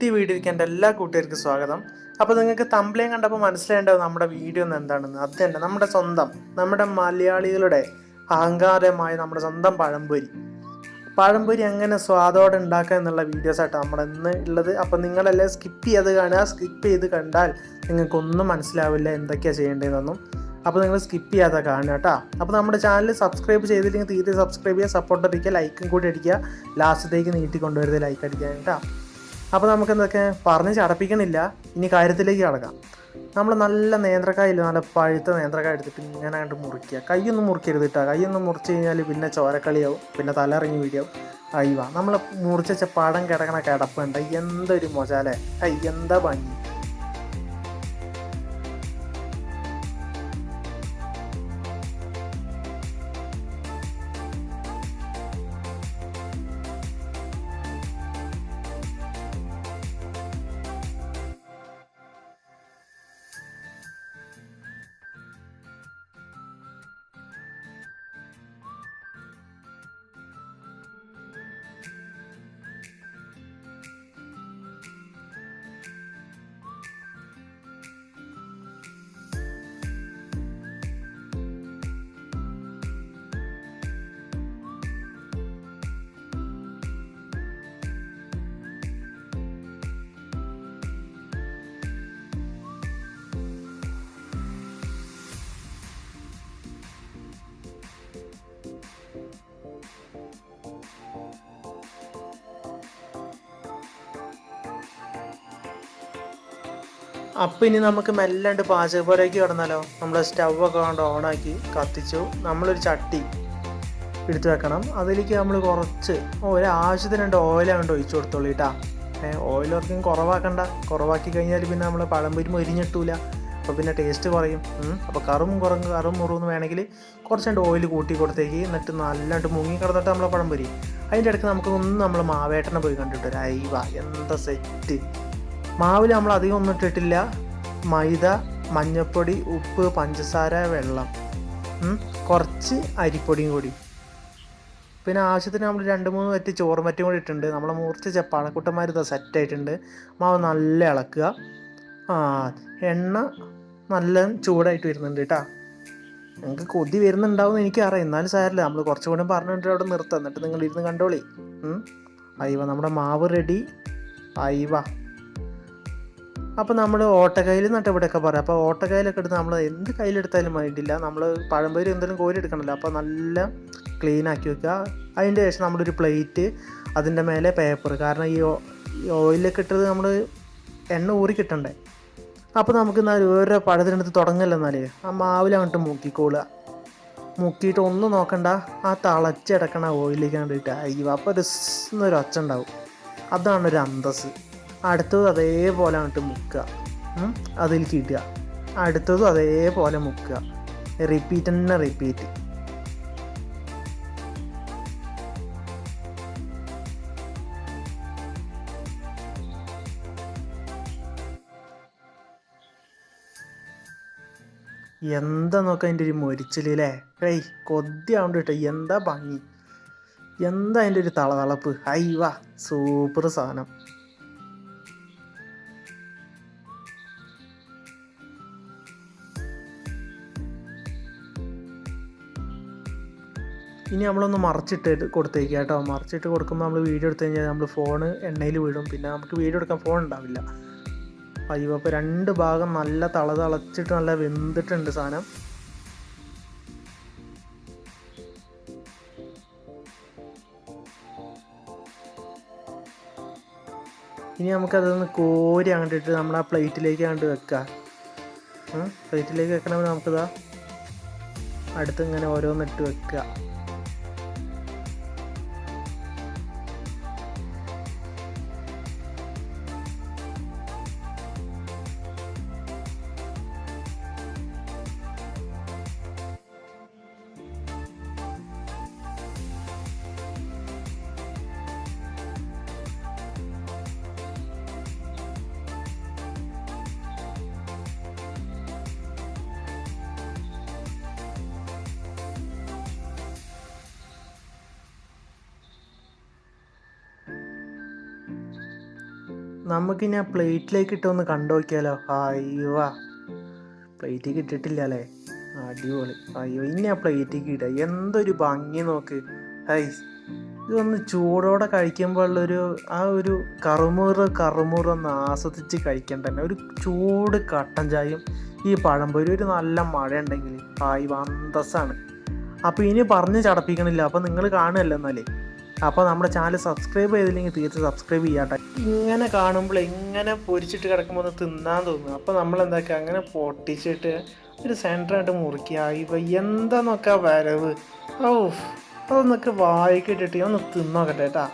പുതിയ വീഡിയോയ്ക്ക് എൻ്റെ എല്ലാ കൂട്ടുകാർക്കും സ്വാഗതം. അപ്പോൾ നിങ്ങൾക്ക് തംബ്ലെയിൻ കണ്ടപ്പോൾ മനസ്സിലായേണ്ടത് നമ്മുടെ വീഡിയോ എന്താണെന്ന്. അത് തന്നെ നമ്മുടെ സ്വന്തം, നമ്മുടെ മലയാളികളുടെ അഹങ്കാരമായ നമ്മുടെ സ്വന്തം പഴംപൊരി എങ്ങനെ സ്വാദോടെ ഉണ്ടാക്കുക എന്നുള്ള വീഡിയോസായിട്ടോ നമ്മുടെ ഇന്ന് ഉള്ളത്. അപ്പോൾ നിങ്ങളെല്ലാം സ്കിപ്പ് ചെയ്ത് കാണുക. സ്കിപ്പ് ചെയ്ത് കണ്ടാൽ നിങ്ങൾക്കൊന്നും മനസ്സിലാവില്ല എന്തൊക്കെയാണ് ചെയ്യേണ്ടതെന്നൊന്നും. അപ്പോൾ നിങ്ങൾ സ്കിപ്പ് ചെയ്യാതെ കാണുക കേട്ടോ. അപ്പോൾ നമ്മുടെ ചാനൽ സബ്സ്ക്രൈബ് ചെയ്തില്ലെങ്കിൽ തീരെ സബ്സ്ക്രൈബ് ചെയ്യുക, സപ്പോർട്ട് അടിക്കുക, ലൈക്കും കൂടി അടിക്കുക. ലാസ്റ്റത്തേക്ക് നീട്ടിക്കൊണ്ടുവരുന്നത് ലൈക്ക് അടിക്കുക കേട്ടോ. അപ്പോൾ നമുക്ക് എന്തൊക്കെ പറഞ്ഞ് ചടപ്പിക്കണില്ല, ഇനി കാര്യത്തിലേക്ക് കടക്കാം. നമ്മൾ നല്ല നേന്ത്രക്കായില്ല, നല്ല പഴുത്ത നേന്ത്രക്കായ എടുത്തിട്ട് ഇങ്ങനെ ആയിട്ട് മുറിക്കുക. കൈയൊന്നും മുറിക്കരുത് കേട്ടോ. കൈയൊന്നും മുറിച്ച് കഴിഞ്ഞാൽ പിന്നെ ചോരക്കളിയാവും, പിന്നെ തലയിറങ്ങി വീടിയാവും. അയ്യ നമ്മൾ മുറിച്ച പടം കിടക്കണ കിടപ്പുണ്ട്. എന്തൊരു മൊജാലേ, എന്താ ഭംഗി. അപ്പോൾ ഇനി നമുക്ക് മെല്ലാണ്ട് പാചകപ്പുരയ്ക്ക് കിടന്നാലോ. നമ്മൾ സ്റ്റൗവൊക്കെ കൊണ്ട് ഓണാക്കി കത്തിച്ചു. നമ്മളൊരു ചട്ടി എടുത്ത് വെക്കണം. അതിലേക്ക് നമ്മൾ കുറച്ച് ഒരാവശ്യത്തിന് ഓയിൽ കൊണ്ട് ഒഴിച്ചു കൊടുത്തോളൂ കേട്ടോ. ഓയിൽ വർക്കും കുറവാക്കി കഴിഞ്ഞാൽ പിന്നെ നമ്മൾ പഴംപൊരി മൊരിഞ്ഞിട്ടൂല. അപ്പോൾ പിന്നെ ടേസ്റ്റ് കുറയും. അപ്പോൾ കറും മുറുന്ന് വേണമെങ്കിൽ കുറച്ചുകൊണ്ട് ഓയിൽ കൂട്ടി കൊടുത്തേക്ക്. എന്നിട്ട് നല്ലാണ്ട് മുങ്ങി കിടന്നിട്ട് നമ്മളെ പഴംപൊരി. അതിൻ്റെ ഇടയ്ക്ക് നമുക്കൊന്ന് നമ്മൾ മാവേട്ടനെ പോയി കണ്ടിട്ട് വരാം. അയ്യ എന്താ സെറ്റ്. മാവിൽ നമ്മൾ അധികം ഒന്നും ഇട്ടിട്ടില്ല. മൈദ, മഞ്ഞൾപ്പൊടി, ഉപ്പ്, പഞ്ചസാര, വെള്ളം, കുറച്ച് അരിപ്പൊടിയും കൂടി, പിന്നെ ആവശ്യത്തിന് നമ്മൾ 2-3 വറ്റി ചോറും വറ്റും കൂടി ഇട്ടിട്ടുണ്ട്. നമ്മളെ മുറിച്ച പഴക്കുട്ടന്മാർ ഇതാ സെറ്റായിട്ടുണ്ട്. മാവ് നല്ല ഇളക്കുക. എണ്ണ നല്ല ചൂടായിട്ട് വരുന്നുണ്ട് കേട്ടോ. നിങ്ങൾക്ക് കൊതി വരുന്നുണ്ടാവും എനിക്കറിയാം, എന്നാലും സാരമില്ല, നമ്മൾ കുറച്ചുകൂടി പറഞ്ഞിട്ട് അവിടെ നിർത്താം. എന്നിട്ട് നിങ്ങൾ ഇരുന്ന് കണ്ടോളി. അയ്യവ നമ്മുടെ മാവ് റെഡി. അയ്യവ അപ്പോൾ നമ്മൾ ഓട്ടക്കയിൽ എന്നിട്ട് ഇവിടെയൊക്കെ പറയാം. അപ്പോൾ ഓട്ടക്കയിലൊക്കെ എടുത്ത് നമ്മൾ എന്ത് കയ്യിലെടുത്താലും വേണ്ടിയില്ല, നമ്മൾ പഴംപൊരി എന്തെങ്കിലും കോരി എടുക്കണമല്ലോ. അപ്പോൾ നല്ല ക്ലീൻ ആക്കി വെക്കുക. അതിൻ്റെ ശേഷം നമ്മളൊരു പ്ലേറ്റ്, അതിൻ്റെ മേലെ പേപ്പർ, കാരണം ഈ ഓയിലൊക്കെ ഇട്ടത് നമ്മൾ എണ്ണ ഊറി കിട്ടണ്ടേ. അപ്പോൾ നമുക്ക് എന്നാൽ ഓരോ പഴത്തിനടുത്ത് തുടങ്ങല്ലോ. എന്നാലേ ആ മാവിൽ അങ്ങോട്ട് മുക്കിക്കോളുക. മുക്കിയിട്ട് ഒന്നും നോക്കണ്ട, ആ തിളച്ചെടുക്കണ ഓയിലേക്ക് കണ്ടിട്ട് അയ്യോ അപ്പോൾ ഒരു ഒച്ച ഉണ്ടാവും. അതാണൊരു അന്തസ്. അടുത്തതും അതേപോലെ അങ്ങോട്ട് മുക്കുക, അതിലേക്ക് ഇടുക. അടുത്തതും അതേപോലെ മുക്കുക. റിപ്പീറ്റ്. എന്താ നോക്കാം അതിൻ്റെ ഒരു മൊരിച്ചിലേ. കൊതിയാവുണ്ട് കേട്ടോ. എന്താ ഭംഗി, എന്താ അതിൻ്റെ ഒരു തളതളപ്പ്. അയ്യ സൂപ്പർ സാധനം. ഇനി നമ്മളൊന്ന് മറിച്ചിട്ട് കൊടുത്തേക്കുക കേട്ടോ. മറിച്ചിട്ട് കൊടുക്കുമ്പോൾ നമ്മൾ വീഡിയോ എടുത്തു കഴിഞ്ഞാൽ നമ്മൾ ഫോൺ എണ്ണയിൽ വീഴും, പിന്നെ നമുക്ക് വീഡിയോ എടുക്കാൻ ഫോൺ ഉണ്ടാവില്ല. അയ്യോ അപ്പോൾ 2 ഭാഗം നല്ല തിളച്ചിട്ട് നല്ല വെന്തിട്ടുണ്ട് സാധനം. ഇനി നമുക്കതൊന്ന് കോരി അങ്ങോട്ടിട്ട് നമ്മൾ ആ പ്ലേറ്റിലേക്ക് അങ്ങോട്ട് വെക്കുക. പ്ലേറ്റിലേക്ക് വെക്കണമെങ്കിൽ നമുക്കിതാ അടുത്ത് ഇങ്ങനെ ഓരോന്നിട്ട് വെക്കുക. നമുക്കിനി ആ പ്ലേറ്റിലേക്ക് ഇട്ടൊന്ന് കണ്ടു നോക്കിയാലോ? അയ്യോ, പ്ലേറ്റിലേക്ക് ഇട്ടിട്ടില്ല അല്ലേ? അടിപൊളി. അയ്യോ, ഇനി ആ പ്ലേറ്റിലേക്ക് ഇടുക. എന്തൊരു ഭംഗി നോക്ക്. ഹൈ, ഇതൊന്ന് ചൂടോടെ കഴിക്കുമ്പോഴുള്ളൊരു ആ ഒരു കറുമുറൊന്ന് ആസ്വദിച്ച് കഴിക്കാൻ തന്നെ. ഒരു ചൂട് കട്ടൻ ചായയും ഈ പഴംപൊരി, ഒരു നല്ല മഴ ഉണ്ടെങ്കിൽ ഹായ് അന്തസ്സാണ്. അപ്പോൾ ഇനി പറഞ്ഞ് ചടപ്പിക്കണില്ല. അപ്പോൾ നിങ്ങൾ കാണുമല്ലോ എന്നാലേ. അപ്പോൾ നമ്മുടെ ചാനൽ സബ്സ്ക്രൈബ് ചെയ്തില്ലെങ്കിൽ തീർച്ചയായും സബ്സ്ക്രൈബ് ചെയ്യാട്ടെ. ഇങ്ങനെ കാണുമ്പോൾ ഇങ്ങനെ പൊരിച്ചിട്ട് കിടക്കുമ്പോൾ ഒന്ന് തിന്നാൻ തോന്നുന്നു. അപ്പോൾ നമ്മൾ എന്താക്കുക, അങ്ങനെ പൊട്ടിച്ചിട്ട് ഒരു സെൻറ്ററായിട്ട് മുറിക്കുക. ഇവ എന്താന്നൊക്കെ വരവ്. ഓ, അതൊന്നൊക്കെ വായിക്കിട്ടിട്ട് ഒന്ന് തിന്നോക്കട്ടെ കേട്ടാ.